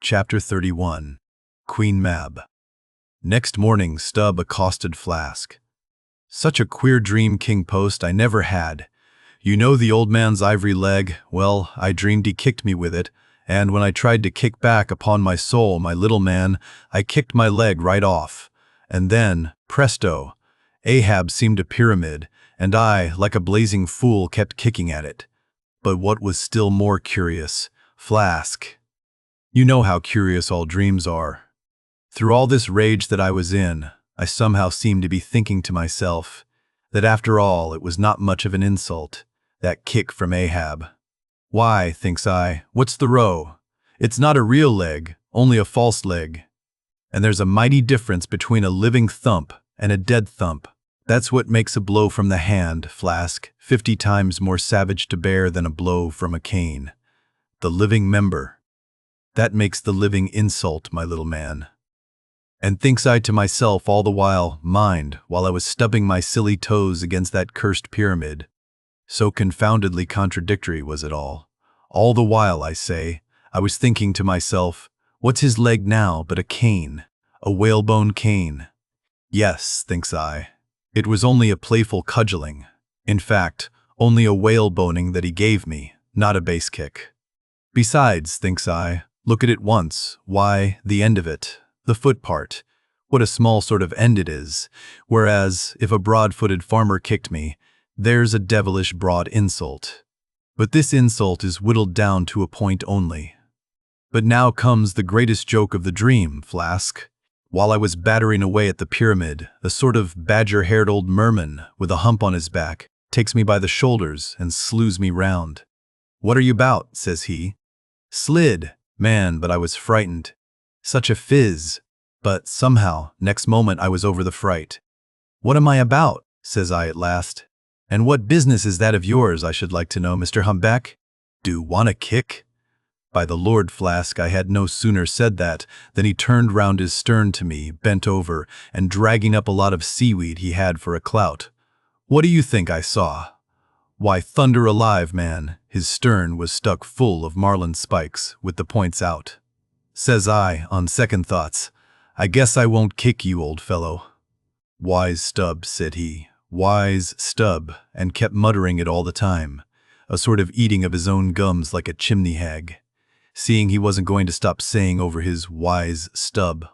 Chapter 31. Queen Mab. Next morning, Stubb accosted Flask. "Such a queer dream, King Post, I never had. You know the old man's ivory leg? Well, I dreamed he kicked me with it, and when I tried to kick back, upon my soul, my little man, I kicked my leg right off. And then, presto, Ahab seemed a pyramid, and I, like a blazing fool, kept kicking at it. But what was still more curious, Flask. You know how curious all dreams are. Through all this rage that I was in, I somehow seemed to be thinking to myself that after all it was not much of an insult, that kick from Ahab. Why, thinks I, what's the row? It's not a real leg, only a false leg. And there's a mighty difference between a living thump and a dead thump. That's what makes a blow from the hand, Flask, 50 times more savage to bear than a blow from a cane. The living member. That makes the living insult, my little man. And thinks I to myself all the while, mind, while I was stubbing my silly toes against that cursed pyramid. So confoundedly contradictory was it all. All the while, I say, I was thinking to myself, what's his leg now but a cane, a whalebone cane? Yes, thinks I, it was only a playful cudgeling. In fact, only a whaleboning that he gave me, not a base kick. Besides, thinks I, look at it once, why, the end of it, the foot part, what a small sort of end it is, whereas, if a broad-footed farmer kicked me, there's a devilish broad insult. But this insult is whittled down to a point only. But now comes the greatest joke of the dream, Flask. While I was battering away at the pyramid, a sort of badger-haired old merman, with a hump on his back, takes me by the shoulders and slews me round. "What are you about?" says he. "Slid. Man, but I was frightened. Such a fizz. But somehow, next moment I was over the fright. "What am I about?" says I at last. "And what business is that of yours, I should like to know, Mr. Humpback? Do want a kick?" By the Lord, Flask, I had no sooner said that than he turned round his stern to me, bent over, and dragging up a lot of seaweed he had for a clout. What do you think I saw? Why, thunder alive, man, his stern was stuck full of marlin spikes, with the points out. Says I, on second thoughts, "I guess I won't kick you, old fellow." "Wise Stubb," said he, "wise Stubb," and kept muttering it all the time, a sort of eating of his own gums like a chimney hag. Seeing he wasn't going to stop saying over his wise Stubb,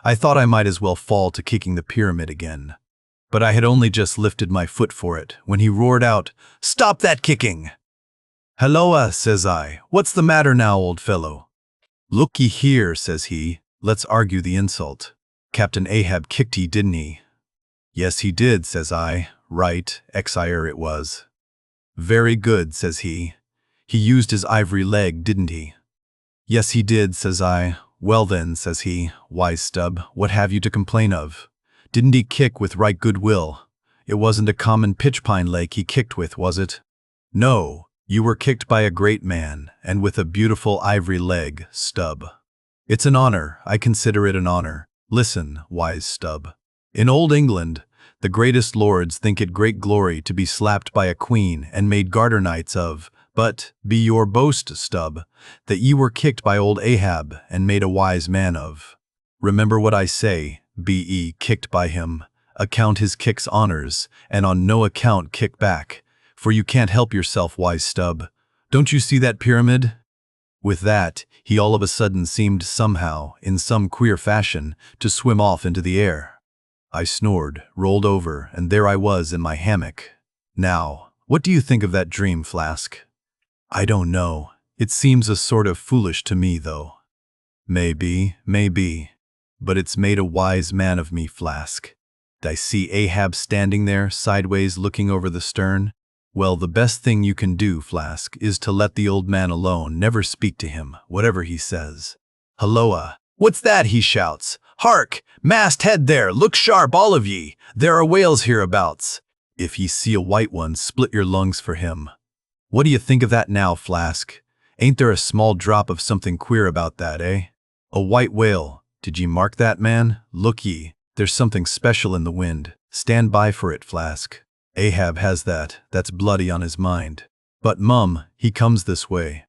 I thought I might as well fall to kicking the pyramid again. But I had only just lifted my foot for it when he roared out, "Stop that kicking!" "Halloa," says I, "what's the matter now, old fellow?" "Look ye here," says he, "let's argue the insult. Captain Ahab kicked ye, didn't he?" "Yes, he did," says I, "right, exire it was." "Very good," says he. "He used his ivory leg, didn't he?" "Yes, he did," says I. "Well then," says he, "wise Stubb, what have you to complain of? Didn't he kick with right good will? It wasn't a common pitch-pine leg he kicked with, was it?" "No, you were kicked by a great man, and with a beautiful ivory leg, Stubb." "It's an honor, I consider it an honor. Listen, wise Stubb. In old England, the greatest lords think it great glory to be slapped by a queen and made garter knights of, but be your boast, Stubb, that ye were kicked by old Ahab and made a wise man of. Remember what I say, be ye kicked by him, account his kicks honors, and on no account kick back, for you can't help yourself, wise Stubb. Don't you see that pyramid?" With that, he all of a sudden seemed somehow, in some queer fashion, to swim off into the air. I snored, rolled over, and there I was in my hammock. Now, what do you think of that dream, Flask? I don't know. It seems a sort of foolish to me, though. Maybe. But it's made a wise man of me, Flask. I see Ahab standing there, sideways looking over the stern. Well, the best thing you can do, Flask, is to let the old man alone, never speak to him, whatever he says. Halloa! What's that? He shouts. Hark! Mast head there! Look sharp, all of ye! There are whales hereabouts. If ye see a white one, split your lungs for him. What do you think of that now, Flask? Ain't there a small drop of something queer about that, eh? A white whale. Did ye mark that, man? Look ye, there's something special in the wind. Stand by for it, Flask. Ahab has that's bloody on his mind. But, mum, he comes this way.